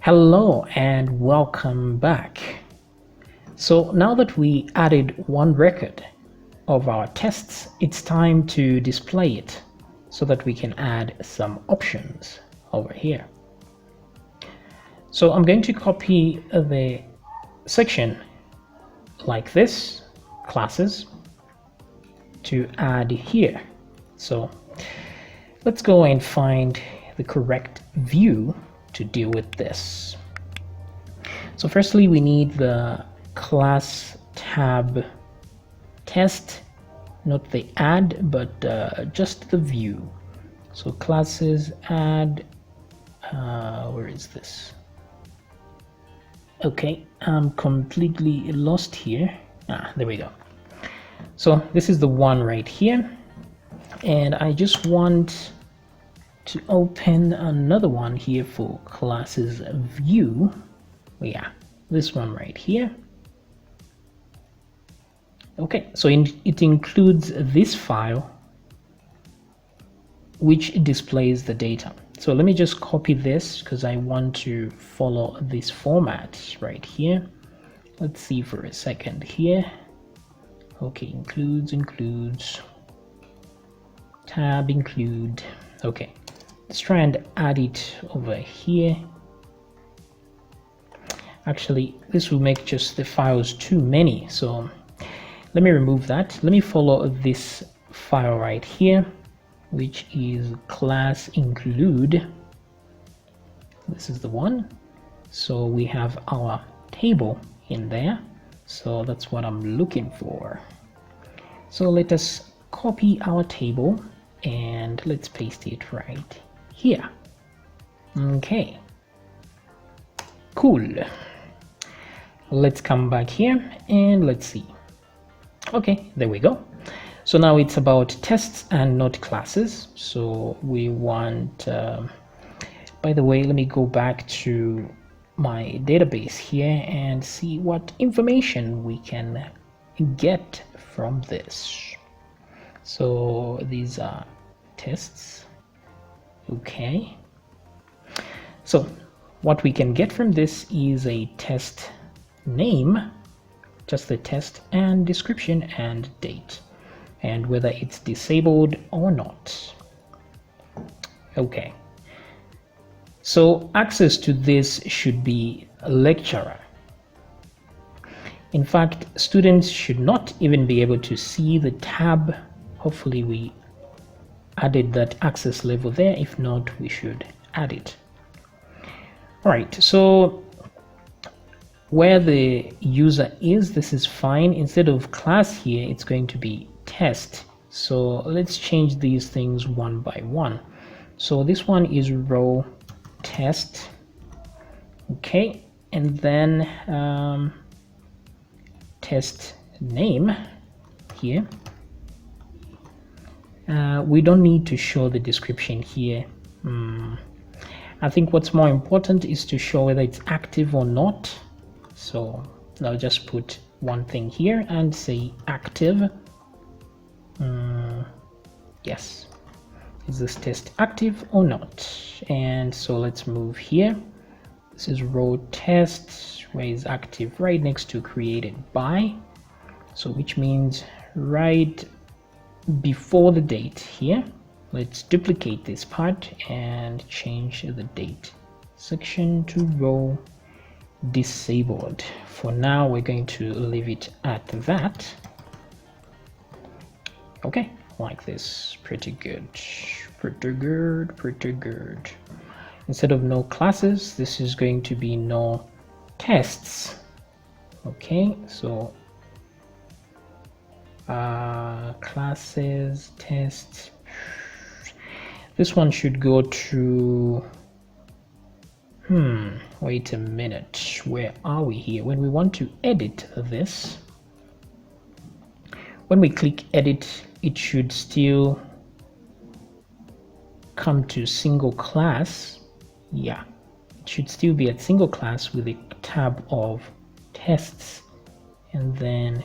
Hello and welcome back. So now that we added one record of our tests, it's time to display it so that we can add some options over here. So I'm going to copy the section like this, classes, to add here. So let's go and find the correct view to deal with this. So firstly, we need the class tab test, not the add, but just the view. So classes add, where is this? Okay, I'm completely lost here. There we go. So this is the one right here, and I just want to open another one here for classes view. Yeah, this one right here. Okay, so it includes this file which displays the data. So let me just copy this because I want to follow this format right here. Let's see for a second here. Okay, includes, tab include. Okay, let's try and add it over here. Actually, this will make just the files too many, so let me remove that. Let me follow this file right here, which is class include. This is the one. So we have our table in there, so that's what I'm looking for. So let us copy our table and let's paste it right here. Okay, cool. Let's come back here and let's see. Okay, there we go. So now it's about tests and not classes. So we want, by the way, let me go back to my database here and see what information we can get from this. So these are tests. Okay. So what we can get from this is a test name, just the test, and description and date, and whether it's disabled or not. Okay, so access to this should be a lecturer. In fact, students should not even be able to see the tab. Hopefully we added that access level there. If not, we should add it. All right, so where the user is, this is fine. Instead of class here, it's going to be test. So let's change these things one by one. So this one is row test. Okay, and then test name here. We don't need to show the description here. I think what's more important is to show whether it's active or not. So I'll just put one thing here and say active. Yes, is this test active or not? And so let's move here. This is row test, where is active, right next to created by, so which means right before the date here. Let's duplicate this part and change the date section to row disabled. For now, we're going to leave it at that. Okay, like this. Pretty good. Instead of no classes, this is going to be no tests. Okay, so classes, tests. This one should go to, wait a minute, where are we here? When we want to edit this, when we click edit, it should still come to single class. Yeah, it should still be at single class with a tab of tests, and then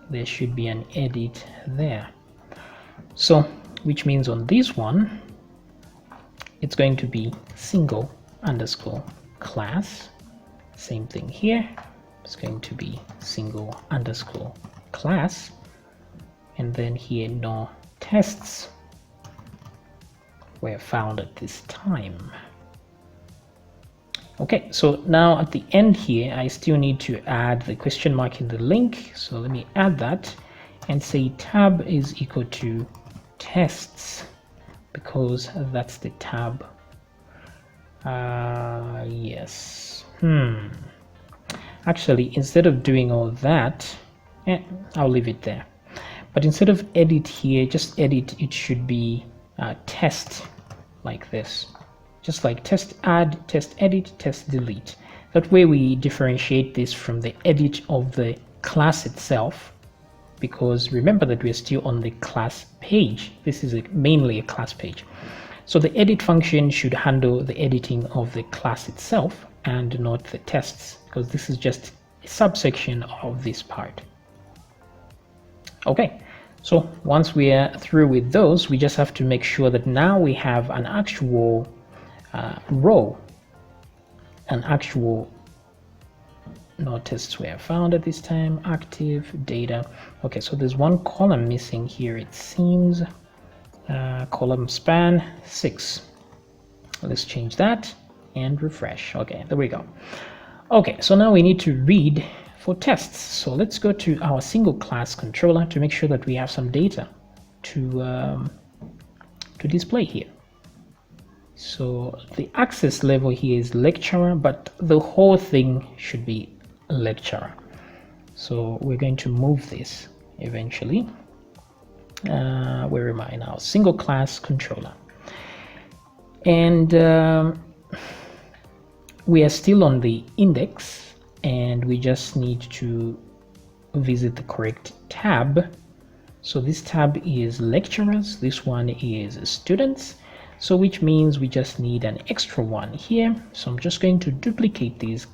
there should be an edit there. So which means on this one, it's going to be single underscore class. Same thing here. It's going to be single underscore class, and then here no tests were found at this time. Okay, so now at the end here, I still need to add the question mark in the link. So let me add that and say tab is equal to tests, because that's the tab. Yes. Actually, instead of doing all that, I'll leave it there. But instead of edit here, just edit, it should be test, like this. Just like test add, test edit, test delete. That way we differentiate this from the edit of the class itself, because remember that we're still on the class page. This is mainly a class page. So the edit function should handle the editing of the class itself and not the tests, because this is just a subsection of this part. Okay, so once we are through with those, we just have to make sure that now we have an actual row, no tests were found at this time, active data. Okay, so there's one column missing here, it seems. Column span 6. Let's change that and refresh. Okay, there we go. Okay, so now we need to read for tests. So let's go to our single class controller to make sure that we have some data to display here. So the access level here is lecturer, but the whole thing should be lecturer. So we're going to move this eventually. Where am I now? Single class controller. And we are still on the index, and we just need to visit the correct tab. So this tab is lecturers, this one is students. So which means we just need an extra one here. So I'm just going to duplicate these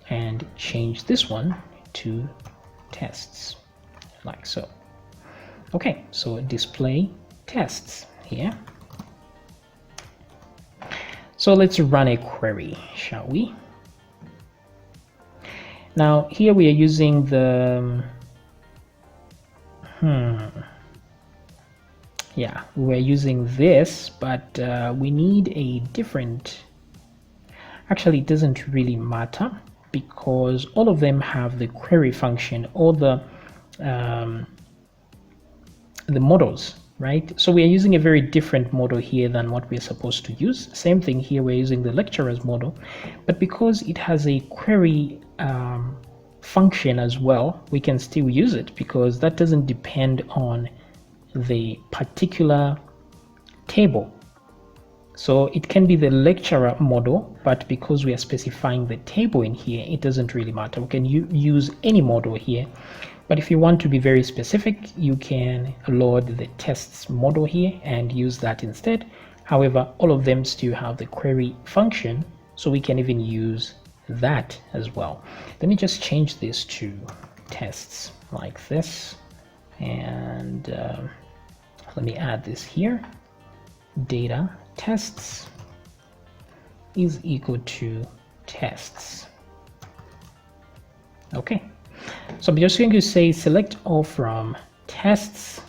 and change this one to tests, like so. Okay, so display tests here. So let's run a query, shall we? Now here we are using the yeah, we're using this, but we need a different. Actually, it doesn't really matter, because all of them have the query function, or the models, right? So we are using a very different model here than what we're supposed to use. Same thing here, we're using the lecturer's model, but because it has a query function as well, we can still use it, because that doesn't depend on the particular table. So it can be the lecturer model, but because we are specifying the table in here, it doesn't really matter. We can use any model here, but if you want to be very specific, you can load the tests model here and use that instead. However, all of them still have the query function, so we can even use that as well. Let me just change this to tests like this, and let me add this here. Data tests is equal to tests. Okay, so I'm just going to say select all from tests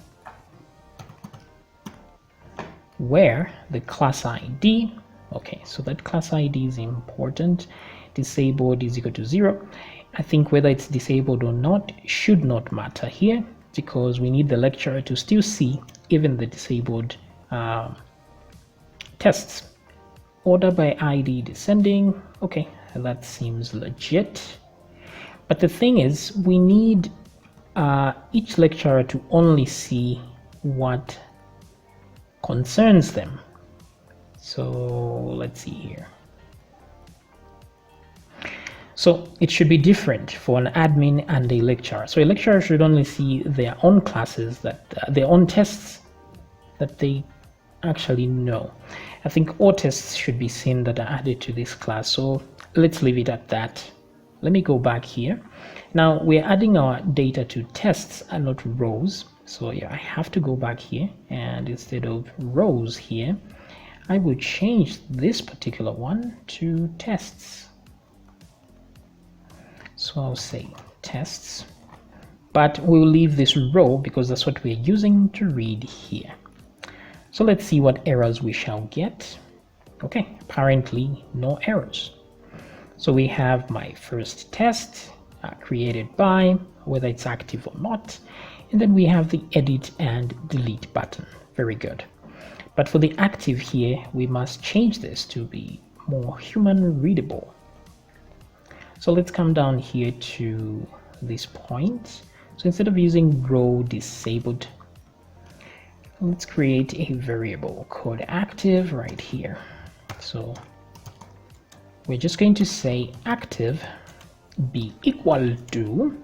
where the class ID, okay, so that class ID is important. Disabled is equal to 0. I think whether it's disabled or not should not matter here, because we need the lecturer to still see even the disabled tests. Order by ID descending. Okay, that seems legit. But the thing is, we need each lecturer to only see what concerns them. So let's see here. So it should be different for an admin and a lecturer. So a lecturer should only see their own classes, that their own tests that they actually know. I think all tests should be seen that are added to this class. So let's leave it at that. Let me go back here. Now we're adding our data to tests and not rows. So yeah, I have to go back here, and instead of rows here, I would change this particular one to tests. So I'll say tests, but we'll leave this row because that's what we're using to read here. So let's see what errors we shall get. Okay, apparently no errors. So we have my first test created by, whether it's active or not, and then we have the edit and delete button. Very good. But for the active here, we must change this to be more human readable. So let's come down here to this point. So instead of using row disabled, let's create a variable called active right here. So we're just going to say active be equal to,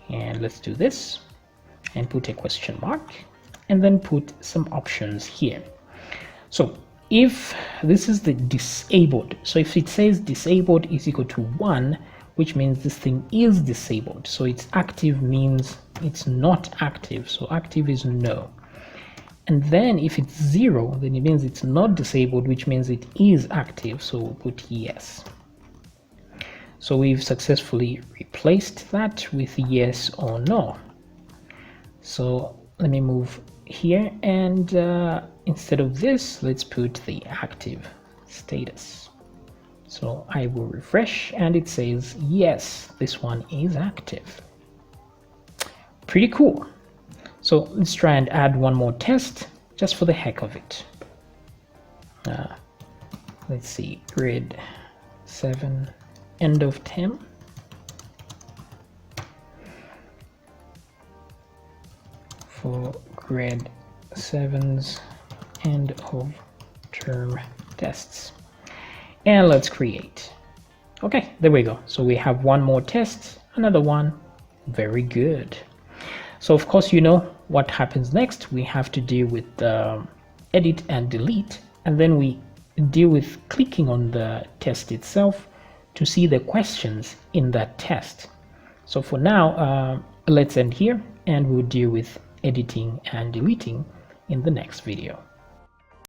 and let's do this and put a question mark and then put some options here. So if this is the disabled, so if it says disabled is equal to 1, which means this thing is disabled. So it's active means it's not active. So active is no. And then if it's 0, then it means it's not disabled, which means it is active. So we'll put yes. So we've successfully replaced that with yes or no. So let me move here, and instead of this, let's put the active status. So I will refresh and it says, yes, this one is active. Pretty cool. So let's try and add one more test just for the heck of it. Let's see, grade 7, end of term. For grade 7's end of term tests. And let's create. Okay, there we go. So we have one more test, another one. Very good. So of course, you know what happens next. We have to deal with the edit and delete, and then we deal with clicking on the test itself to see the questions in that test. So for now, let's end here, and we'll deal with editing and deleting in the next video.